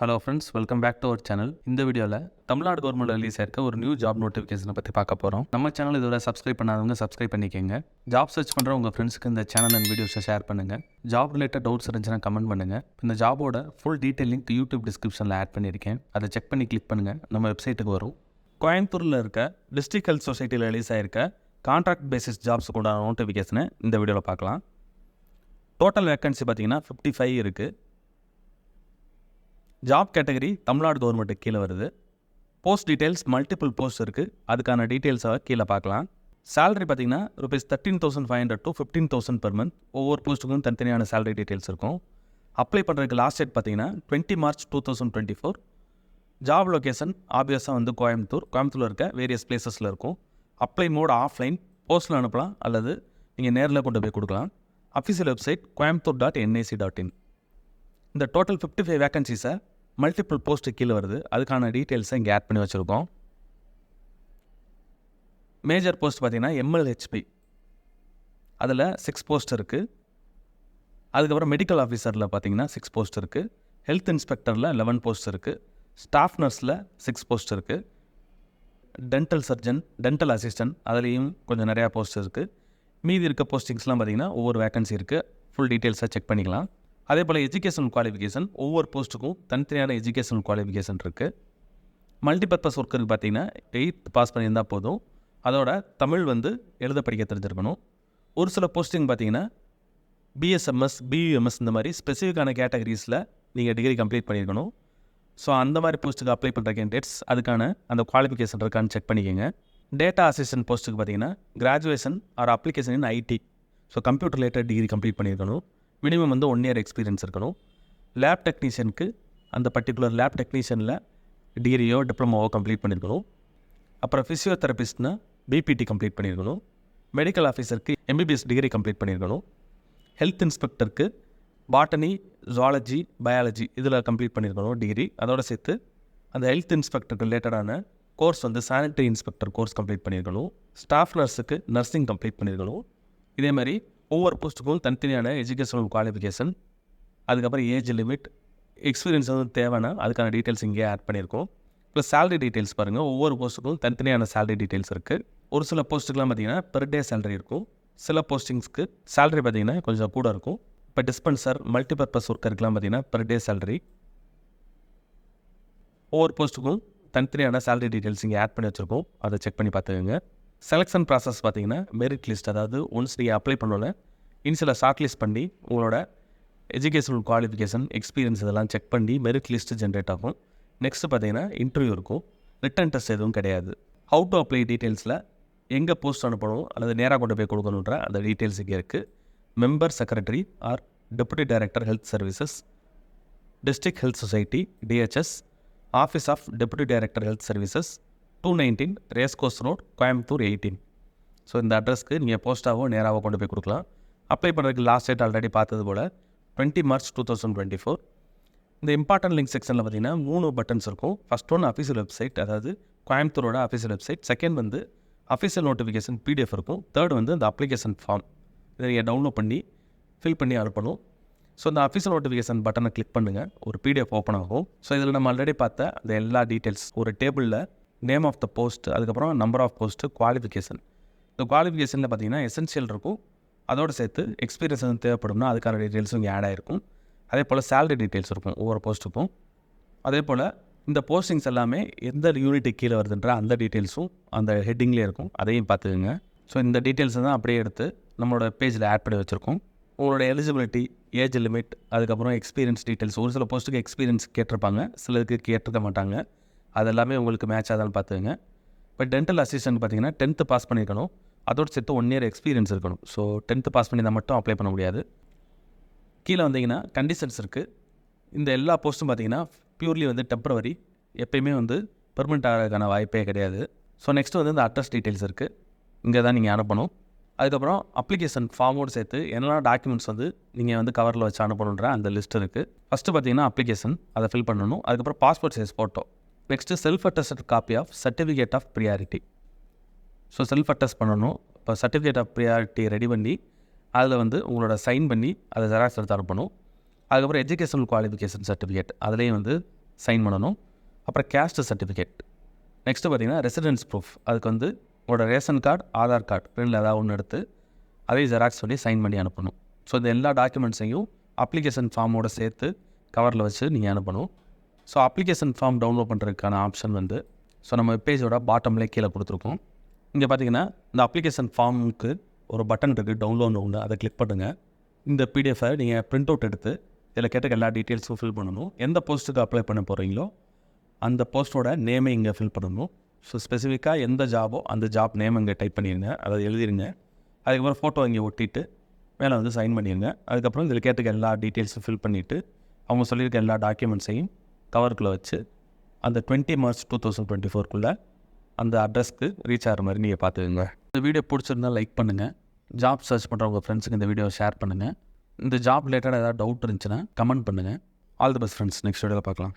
Hello friends, welcome back to our channel. இந்த வீடியோவில் Tamil Nadu government release ஆயிருக்க ஒரு நியூ ஜாப் நோட்டிஃபிகேஷனை பற்றி பார்க்க போகிறோம். நம்ம சேனல் இதோட சப்ஸ்கிரைப் பண்ணாதவங்க சப்ஸ்கிரைப் பண்ணிக்கோங்க. ஜாப் சர்ச் பண்ணுற உங்கள் ஃப்ரெண்ட்ஸுக்கு இந்த சேனல் அண்ட் வீடியோஸை ஷேர் பண்ணுங்கள். ஜாப் ரிலேட்டட் டவுட்ஸ் இருந்துச்சுன்னா கமெண்ட் பண்ணுங்கள். இந்த ஜாபோட ஃபுல் டீட்டெயில் லிங்க் யூடியூப் டிஸ்கிரிப்ஷனில் ஆட் பண்ணியிருக்கேன். அதை செக் பண்ணி கிளிக் பண்ணுங்கள், நம்ம வெப்சைட்டுக்கு வரும். கோயம்புத்தூரில் இருக்க டிஸ்ட்ரிக்ட் ஹெல்த் சொசைட்டியில் ரிலீஸ் ஆயிருக்க கான்ட்ராக்ட் பேசிஸ் ஜாப்ஸ் கூட நோட்டிஃபிகேஷனை இந்த வீடியோவில் பார்க்கலாம். டோட்டல் வேக்கன்சி பார்த்தீங்கன்னா 55 இருக்குது. ஜாப் கேட்டகரி தமிழ்நாடு கவர்மெண்ட்டுக்கு கீழே வருது. போஸ்ட் டீட்டெயில்ஸ் மல்டிபிள் போஸ்ட் இருக்குது, அதுக்கான டீட்டெயில்ஸாக கீழே பார்க்கலாம். சேலரி பார்த்தீங்கன்னா ₹13,500 to 15,000 per month. ஒவ்வொரு போஸ்ட்டுக்கும் தனித்தனியான சேலரி டீட்டெயில்ஸ் இருக்கும். அப்ளை பண்ணுறதுக்கு லாஸ்ட் டேட் பார்த்தீங்கன்னா 20 March 2024. ஜாப் லொக்கேஷன் ஆப்வியஸாக கோயம்புத்தூரில் இருக்க வேரியஸ் பிளேசஸில் இருக்கும். அப்ளை மோட் ஆஃப்லைன், போஸ்ட்டில் அனுப்பலாம் அல்லது நீங்கள் நேரில் கொண்டு போய் கொடுக்கலாம். Official website coimbatore.nic.in. இந்த டோட்டல் 55 வேக்கன்சிஸை மல்டிபிள் போஸ்ட்டு கீழே வருது, அதுக்கான டீட்டெயில்ஸை இங்கே ஆட் பண்ணி வச்சுருக்கோம். மேஜர் போஸ்ட் பார்த்திங்கன்னா MLHP, அதில் 6 போஸ்ட் இருக்குது. அதுக்கப்புறம் மெடிக்கல் ஆஃபீஸரில் பார்த்திங்கன்னா 6 போஸ்ட் இருக்குது. ஹெல்த் இன்ஸ்பெக்டரில் 11 போஸ்ட் இருக்குது. ஸ்டாஃப் நர்ஸில் 6 போஸ்ட் இருக்குது. டென்டல் சர்ஜன், டென்டல் அசிஸ்டன்ட் அதுலேயும் கொஞ்சம் நிறையா போஸ்ட் இருக்குது. மீதி இருக்க போஸ்டிங்ஸ்லாம் பார்த்திங்கன்னா ஒவ்வொரு வேக்கன்சி இருக்குது. ஃபுல் டீட்டெயில்ஸை செக் பண்ணிக்கலாம். அதே போல் எஜுகேஷனல் குவாலிஃபிகேஷன், ஒவ்வொரு போஸ்ட்டுக்கும் தனித்தனியான எஜுகேஷனல் குவாலிஃபிகேஷன் இருக்குது. மல்டிபர்பஸ் ஒர்க்கருக்கு பார்த்தீங்கன்னா 8th பாஸ் பண்ணியிருந்தால் போதும். அதோட தமிழ் எழுத படிக்க தெரிஞ்சிருக்கணும். ஒரு சில போஸ்டிங் பார்த்தீங்கன்னா BSMS, BUMS இந்த மாதிரி ஸ்பெசிஃபிக்கான கேட்டகரிஸில் நீங்கள் டிகிரி கம்ப்ளீட் பண்ணியிருக்கணும். ஸோ அந்த மாதிரி போஸ்ட்டுக்கு அப்ளை பண்ணுற கேண்டிடேட்ஸ் அதுக்கான அந்த குவாலிஃபிகேஷன் இருக்கான்னு செக் பண்ணிக்கோங்க. டேட்டா அசிஸ்டன்ட் போஸ்ட்டுக்கு பார்த்தீங்கன்னா graduation or application in IT, so computer related degree complete பண்ணியிருக்கணும். மினிமம் 1 year எக்ஸ்பீரியன்ஸ் இருக்கணும். லேப் டெக்னீஷியனுக்கு அந்த பர்டிகுலர் லேப் டெக்னீஷியனில் டிகிரியோ டிப்ளமோவோ கம்ப்ளீட் பண்ணியிருக்கணும். அப்புறம் ஃபிசியோதெரபிஸ்ட்னா BPT கம்ப்ளீட் பண்ணியிருக்கணும். மெடிக்கல் ஆஃபீஸருக்கு MBBS டிகிரி கம்ப்ளீட் பண்ணியிருக்கணும். ஹெல்த் இன்ஸ்பெக்டருக்கு பாட்டனி, ஜுவாலஜி, பயாலஜி இதில் கம்ப்ளீட் பண்ணியிருக்கணும் டிகிரி. அதோடு சேர்த்து அந்த ஹெல்த் இன்ஸ்பெக்டருக்கு ரிலேட்டடான course sanitary inspector course complete பண்ணியிருக்கணும். ஸ்டாஃப் நர்ஸுக்கு நர்சிங் கம்ப்ளீட் பண்ணியிருக்கணும். இதே மாதிரி ஒவ்வொரு போஸ்ட்டுக்கும் தனித்தனியான எஜுகேஷனல் குவாலிஃபிகேஷன், அதுக்கப்புறம் ஏஜ் லிமிட், எக்ஸ்பீரியன்ஸ் தேவைன்னா அதுக்கான டீட்டெயில்ஸ் இங்கே ஆட் பண்ணியிருக்கோம். ப்ளஸ் சேலரி டீட்டெயில்ஸ் பாருங்கள், ஒவ்வொரு போஸ்ட்டுக்கும் தனித்தனியான சேலரி டீட்டெயில்ஸ் இருக்குது. ஒரு சில போஸ்ட்டுக்கெலாம் பார்த்திங்கன்னா பெர் டே சேலரி இருக்கும். சில போஸ்டிங்ஸ்க்கு சேலரி பார்த்திங்கன்னா கொஞ்சம் கூட இருக்கும். இப்போ டிஸ்பென்சர், மல்டிபர்பஸ் ஒர்க்கருக்குலாம் பார்த்திங்கன்னா பெர் டே சேலரி. ஒவ்வொரு போஸ்ட்டுக்கும் தனித்தனியான சேலரி டீட்டெயில்ஸ் இங்கே ஆட் பண்ணி வச்சுருக்கோம், அதை செக் பண்ணி பார்த்துக்கோங்க. செலெக்ஷன் ப்ராசஸ் பார்த்திங்கன்னா மெரிட் லிஸ்ட், அதாவது ஒன்ஸ் நீங்கள் அப்ளை பண்ணோன்னே இனிஷியலாக ஷார்ட் லிஸ்ட் பண்ணி உங்களோட எஜுகேஷனல் குவாலிஃபிகேஷன், எக்ஸ்பீரியன்ஸ் இதெல்லாம் செக் பண்ணி மெரிட் லிஸ்ட்டு ஜென்ரேட் ஆகும். நெக்ஸ்ட்டு பார்த்திங்கன்னா இன்டர்வியூ இருக்கும். ரிட்டன் டெஸ்ட் எதுவும் கிடையாது. ஹவு டு அப்ளை டீட்டெயில்ஸில் எங்கே போஸ்ட் அனுப்பணும் அல்லது நேராக கொண்டு போய் கொடுக்கணுன்ற அந்த டீட்டெயில்ஸ் இங்கே இருக்குது. Member secretary or deputy director health services, district health society DHS, office of deputy director health services, 219 racecourse road, Coimbatore 18. So இந்த அட்ரஸ்க்கு நீங்கள் போஸ்ட்டாவோ நேராகவோ கொண்டு போய் கொடுக்கலாம். அப்ளை பண்ணுறதுக்கு லாஸ்ட் டேட் ஆல்ரெடி பார்த்தது போல் 20 March 2024. இந்த இம்பார்ட்டன்ட் லிங்க் செக்ஷனில் பார்த்தீங்கன்னா 3 பட்டன்ஸ் இருக்கும். ஃபஸ்ட் ஒன் அஃபிஷியல் வெப்சைட், அதாவது கோயம்புத்தூரோட official website. Second official notification PDF இருக்கும். தேர்ட் இந்த அப்ளிகேஷன் ஃபார்ம், இதை நீங்கள் டவுன்லோட் பண்ணி ஃபில் பண்ணி அனுப்பணும். ஸோ இந்த அஃபிஷியல் நோட்டிஃபிகேஷன் பட்டனை கிளிக் பண்ணுங்கள், ஒரு PDF ஓப்பன் ஆகும். ஸோ இதில் நம்ம ஆல்ரெடி பார்த்த அந்த எல்லா டீட்டெயில்ஸ் ஒரு டேபிளில் நேம் ஆஃப் த போஸ்ட், அதுக்கப்புறம் நம்பர் ஆஃப் போஸ்ட்டு, குவாலிஃபிகேஷன். இந்த குவாலிஃபிகேஷனில் பார்த்தீங்கன்னா எசென்ஷியல் இருக்கும். அதோடு சேர்த்து எக்ஸ்பீரியன்ஸ் தேவைப்படும்னா அதுக்கான டீட்டெயில்ஸும் இங்கே ஆட் ஆகிருக்கும். அதே போல் சேலரி டீட்டெயில்ஸ் இருக்கும் ஒவ்வொரு போஸ்ட்டுக்கும். அதே போல் இந்த போஸ்டிங்ஸ் எல்லாமே எந்த யூனிட்டுக்கு கீழே வருதுன்ற அந்த டீட்டெயில்ஸும் அந்த ஹெட்டிங்லேயே இருக்கும், அதையும் பார்த்துக்குங்க. ஸோ இந்த டீட்டெயில்ஸை தான் அப்படியே எடுத்து நம்மளோட பேஜில் ஆட் பண்ணி வச்சுருக்கோம். உங்களோட எலிஜிபிலிட்டி, ஏஜ் லிமிட், அதுக்கப்புறம் எக்ஸ்பீரியன்ஸ் டீட்டெயில்ஸ். ஒரு சில போஸ்ட்டுக்கு எக்ஸ்பீரியன்ஸ் கேட்டிருப்பாங்க, சிலருக்கு கேட்டிருக்க மாட்டாங்க. அதெல்லாமே உங்களுக்கு மேட்ச் ஆதான்னு பார்த்துங்க. இப்போ டென்டல் அசிஸ்டன்ட் பார்த்தீங்கன்னா 10th பாஸ் பண்ணியிருக்கணும். அதோடு சேர்த்து 1 year எக்ஸ்பீரியன்ஸ் இருக்கணும். ஸோ 10th பாஸ் பண்ணியிருந்தால் மட்டும் அப்ளை பண்ண முடியாது. கீழே வந்தீங்கன்னா கண்டிஷன்ஸ் இருக்குது. இந்த எல்லா போஸ்ட்டும் பார்த்தீங்கன்னா பியூர்லி டெம்பரவரி, எப்பயுமே பெர்மனெண்ட் ஆகிறதுக்கான வாய்ப்பே கிடையாது. ஸோ நெக்ஸ்ட்டு இந்த அட்ரஸ் டீட்டெயில்ஸ் இருக்குது, இங்கே தான் நீங்கள் அனுப்பணும். அதுக்கப்புறம் அப்ளிகேஷன் ஃபார்மோடு சேர்த்து என்னெல்லாம் டாக்குமெண்ட்ஸ் நீங்கள் கவரில் வச்சு அனுப்பணுன்ற அந்த லிஸ்ட் இருக்குது. ஃபஸ்ட்டு பார்த்தீங்கன்னா அப்ளிகேஷன், அதை ஃபில் பண்ணணும். அதுக்கப்புறம் passport size photo. Next self attested copy of certificate of priority. So self attest பண்ணணும். இப்போ சர்டிஃபிகேட் ஆஃப் ப்ரியாரிட்டி ரெடி பண்ணி அதில் உங்களோட சைன் பண்ணி அதை ஜெராக்ஸ் எடுத்து அனுப்பணும். அதுக்கப்புறம் எஜுகேஷனல் குவாலிஃபிகேஷன் சர்டிஃபிகேட், அதுலேயும் சைன் பண்ணணும். அப்புறம் கேஸ்ட் சர்டிஃபிகேட். நெக்ஸ்ட்டு பார்த்தீங்கன்னா ரெசிடென்ஸ் ப்ரூஃப். அதுக்கு வந்து உங்களோட ரேஷன் கார்டு, ஆதார் கார்டு ரெண்டில் ஏதாவது ஒன்று எடுத்து அதையும் ஜெராக்ஸ் பண்ணி சைன் பண்ணி அனுப்பணும். ஸோ இந்த எல்லா டாக்குமெண்ட்ஸையும் அப்ளிகேஷன் ஃபார்மோடு சேர்த்து கவரில் வச்சு நீங்கள் அனுப்பணும். ஸோ அப்ளிகேஷன் ஃபார்ம் டவுன்லோட் பண்ணுறதுக்கான ஆப்ஷன் வந்து நம்ம பேஜோட பாட்டம்லேயே கீழே கொடுத்துருக்கோம். இங்கே பார்த்தீங்கன்னா இந்த அப்ளிகேஷன் ஃபார்முக்கு ஒரு பட்டன் இருக்குது, டவுன்லோட் ஒன்று, அதை கிளிக் பண்ணுங்கள். இந்த பிடிஎஃபை நீங்கள் பிரிண்ட் அவுட் எடுத்து இதில் கேட்ட எல்லா டீட்டெயில்ஸும் ஃபில் பண்ணணும். எந்த போஸ்ட்டுக்கு அப்ளை பண்ண போகிறீங்களோ அந்த போஸ்ட்டோட நேமை இங்கே ஃபில் பண்ணணும். ஸோ ஸ்பெசிஃபிக்காக எந்த ஜாபோ அந்த ஜாப் நேம் இங்கே டைப் பண்ணிடுங்க, அதை எழுதிருங்க. அதுக்கப்புறம் ஃபோட்டோ இங்கே ஒட்டிட்டு மேலே வந்து சைன் பண்ணிடுங்க. அதுக்கப்புறம் இதில் கேட்டுக்க எல்லா டீட்டெயில்ஸும் ஃபில் பண்ணிவிட்டு அவங்க சொல்லியிருக்க எல்லா டாக்குமெண்ட்ஸையும் கவருக்குள்ளே வச்சு அந்த 20 March 2024 அந்த அட்ரஸ்க்கு ரீச் ஆகிற மாதிரி நீங்கள் பார்த்துக்குங்க. இந்த வீடியோ பிடிச்சிருந்தால் லைக் பண்ணுங்கள். ஜாப் சர்ச் பண்ணுற உங்கள் ஃப்ரெண்ட்ஸுக்கு இந்த வீடியோவை ஷேர் பண்ணுங்கள். இந்த ஜாப் ரிலேட்டடாக ஏதாவது டவுட் இருந்துச்சுன்னா கமெண்ட் பண்ணுங்கள். All the best friends. Next வீடியோவில் பார்க்கலாம்.